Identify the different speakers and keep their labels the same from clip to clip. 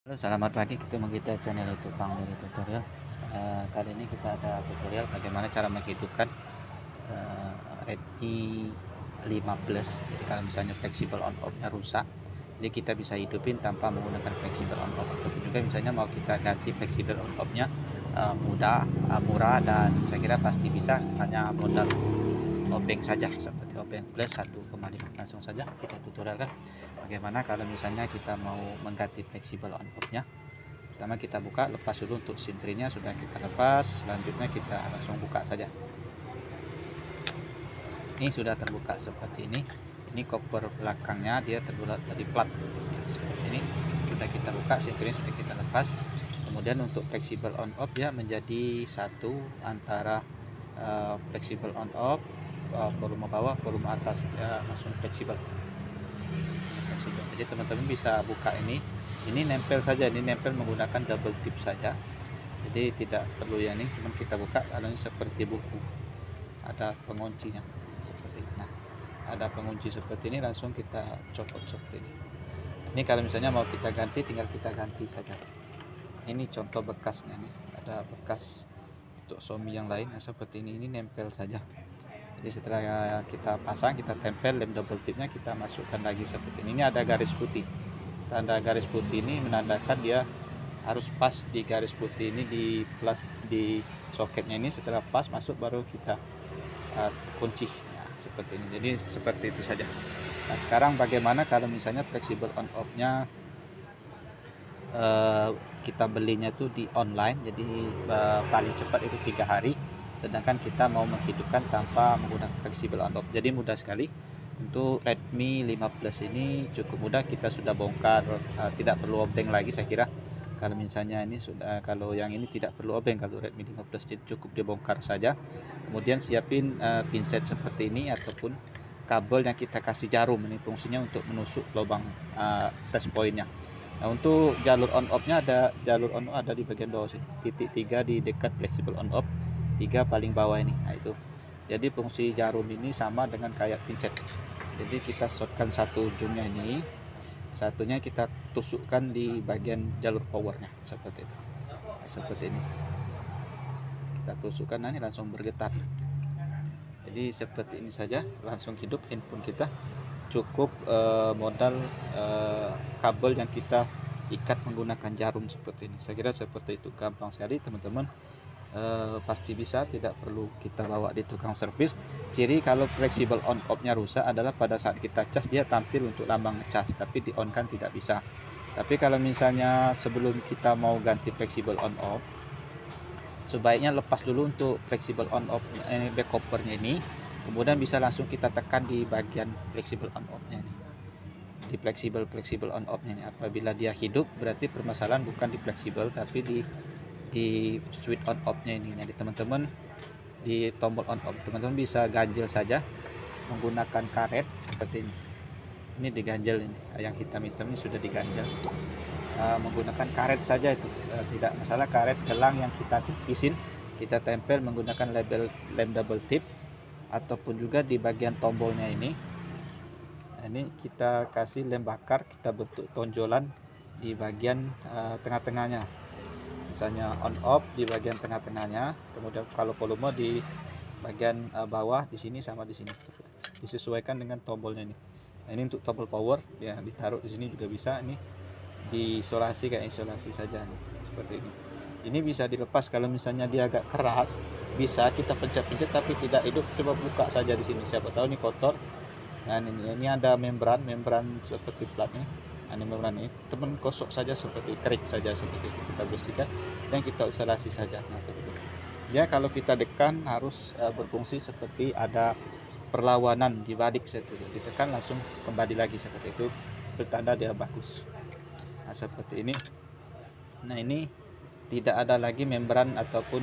Speaker 1: Halo, selamat pagi. Ketemu kita channel YouTube Bang Doni Tutorial. Kali ini kita ada tutorial bagaimana cara menghidupkan eh, Redmi 5 Plus. Jadi kalau misalnya fleksibel on off-nya rusak, jadi kita bisa hidupin tanpa menggunakan fleksibel on off. Ataupun juga misalnya mau kita ganti fleksibel on off-nya murah, dan saya kira pasti bisa, hanya modal obeng saja seperti obeng plus 1,5. Langsung saja kita tutorialkan bagaimana kalau misalnya kita mau mengganti fleksibel on off nya. Pertama kita buka, lepas dulu untuk SIM tray nya sudah kita lepas. Selanjutnya kita langsung buka saja. Ini sudah terbuka seperti ini koper belakangnya dia terbuat dari plat seperti ini. Sudah kita buka, SIM tray sudah kita lepas. Kemudian untuk fleksibel on off ya menjadi satu antara fleksibel on off, volume bawah, volume atas ya, langsung fleksibel. Jadi teman-teman bisa buka ini nempel saja, ini nempel menggunakan double tip saja, jadi tidak perlu ya, ini cuman kita buka. Kalau ini seperti buku ada penguncinya seperti ini. Nah, ada pengunci seperti ini, langsung kita copot seperti ini. Ini kalau misalnya mau kita ganti, tinggal kita ganti saja. Ini contoh bekasnya nih, ada bekas untuk Xiaomi yang lain seperti ini nempel saja. Jadi setelah kita pasang, kita tempel lem double tipnya, kita masukkan lagi seperti ini. Ini ada garis putih, tanda garis putih ini menandakan dia harus pas di garis putih ini, di plus di soketnya ini. Setelah pas masuk baru kita kunci ya, seperti ini. Jadi seperti itu saja. Nah, sekarang bagaimana kalau misalnya fleksibel on off nya kita belinya tuh di online, jadi paling cepat itu 3 hari, sedangkan kita mau menghidupkan tanpa menggunakan fleksibel on off. Jadi mudah sekali. Untuk Redmi 5 Plus ini cukup mudah, kita sudah bongkar, tidak perlu obeng lagi saya kira. Kalau misalnya ini sudah, kalau yang ini tidak perlu obeng, kalau Redmi 5 Plus cukup dibongkar saja. Kemudian siapin pinset seperti ini ataupun kabel yang kita kasih jarum, ini fungsinya untuk menusuk lubang touch pointnya. Nah, untuk jalur on off nya ada, jalur on off ada di bagian bawah sini, titik 3 di dekat fleksibel on off, 3 paling bawah ini. Nah itu, jadi fungsi jarum ini sama dengan kayak pinset. Jadi kita shotkan satu ujungnya ini, satunya kita tusukkan di bagian jalur powernya seperti itu, seperti ini kita tusukkan. Nah, ini langsung bergetar. Jadi seperti ini saja, langsung hidup handphone kita. Cukup modal kabel yang kita ikat menggunakan jarum seperti ini. Saya kira seperti itu, gampang sekali teman-teman. Pasti bisa, tidak perlu kita bawa di tukang servis. Ciri kalau fleksibel on off nya rusak adalah pada saat kita cas dia tampil untuk lambang ngecas, tapi di on kan tidak bisa. Tapi kalau misalnya sebelum kita mau ganti fleksibel on off, sebaiknya lepas dulu untuk fleksibel on off back covernya ini, kemudian bisa langsung kita tekan di bagian fleksibel on off nya ini, di fleksibel on off nya ini. Apabila dia hidup berarti permasalahan bukan di fleksibel tapi di switch on off nya ini. Jadi teman-teman di tombol on off teman-teman bisa ganjel saja menggunakan karet seperti ini diganjel, ini yang hitam-hitam ini sudah diganjel menggunakan karet saja, itu tidak masalah. Karet gelang yang kita tipisin kita tempel menggunakan label lem double tip, ataupun juga di bagian tombolnya ini. Nah, ini kita kasih lem bakar, kita bentuk tonjolan di bagian tengah-tengahnya, misalnya on off di bagian tengah-tengahnya, kemudian kalau volume di bagian bawah di sini sama di sini, disesuaikan dengan tombolnya ini. Nah, ini untuk tombol power ya, ditaruh di sini juga bisa. Ini diisolasi kayak isolasi saja nih, seperti ini. Ini bisa dilepas kalau misalnya dia agak keras, bisa kita pencet-pencet tapi tidak hidup. Coba buka saja di sini, siapa tahu ini kotor. Nah, ini ada membran seperti platnya. Ini membran ini teman kosok saja, seperti kerik saja seperti itu, kita bersihkan dan kita isolasi saja. Nah, seperti itu ya. Kalau kita tekan harus berfungsi seperti ada perlawanan di balik situ, ditekan langsung kembali lagi seperti itu, bertanda dia bagus. Nah, seperti ini. Nah, ini tidak ada lagi membran ataupun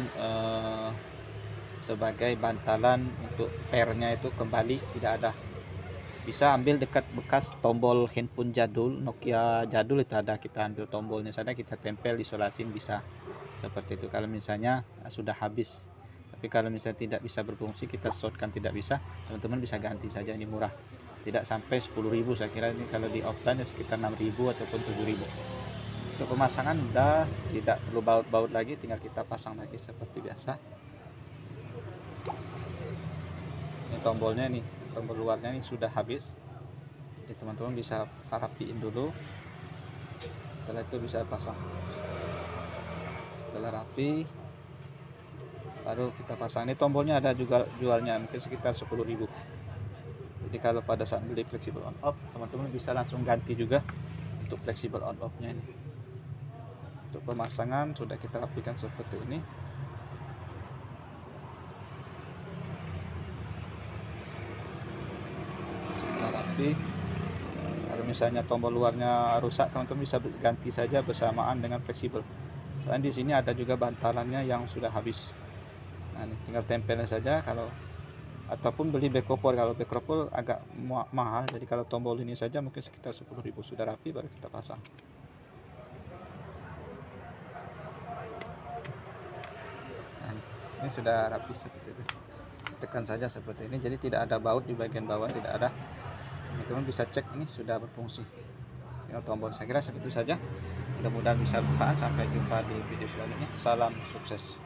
Speaker 1: sebagai bantalan untuk pairnya itu kembali, tidak ada. Bisa ambil dekat bekas tombol handphone jadul, Nokia jadul itu ada, kita ambil tombolnya sana, kita tempel, isolasin, bisa seperti itu kalau misalnya sudah habis. Tapi kalau misalnya tidak bisa berfungsi, kita shotkan tidak bisa, teman-teman bisa ganti saja. Ini murah, tidak sampai 10.000 saya kira. Ini kalau di offline ya sekitar 6.000 ataupun 7.000. Untuk pemasangan udah tidak perlu baut-baut lagi, tinggal kita pasang lagi seperti biasa. Ini tombolnya nih, tombol luarnya nih sudah habis, jadi teman-teman bisa rapiin dulu, setelah itu bisa pasang. Setelah rapi baru kita pasang. Ini tombolnya ada juga jualnya, mungkin sekitar 10.000. Jadi kalau pada saat beli fleksibel on off, teman-teman bisa langsung ganti juga untuk fleksibel on off nya ini. Untuk pemasangan sudah kita rapikan seperti ini. Setelah rapi, kalau misalnya tombol luarnya rusak, teman-teman bisa ganti saja bersamaan dengan fleksibel. Soalnya di sini ada juga bantalannya yang sudah habis. Nah, ini tinggal tempelnya saja. Kalau ataupun beli back couple, kalau back couple agak mahal, jadi kalau tombol ini saja mungkin sekitar 10.000. Sudah rapi baru kita pasang. Nah, ini sudah rapi seperti itu, tekan saja seperti ini, jadi tidak ada baut di bagian bawah, tidak ada. Teman-teman bisa cek ini sudah berfungsi. Tinggal tombol. Saya kira segitu saja, mudah-mudahan bisa bermanfaat. Sampai jumpa di video selanjutnya. Salam sukses.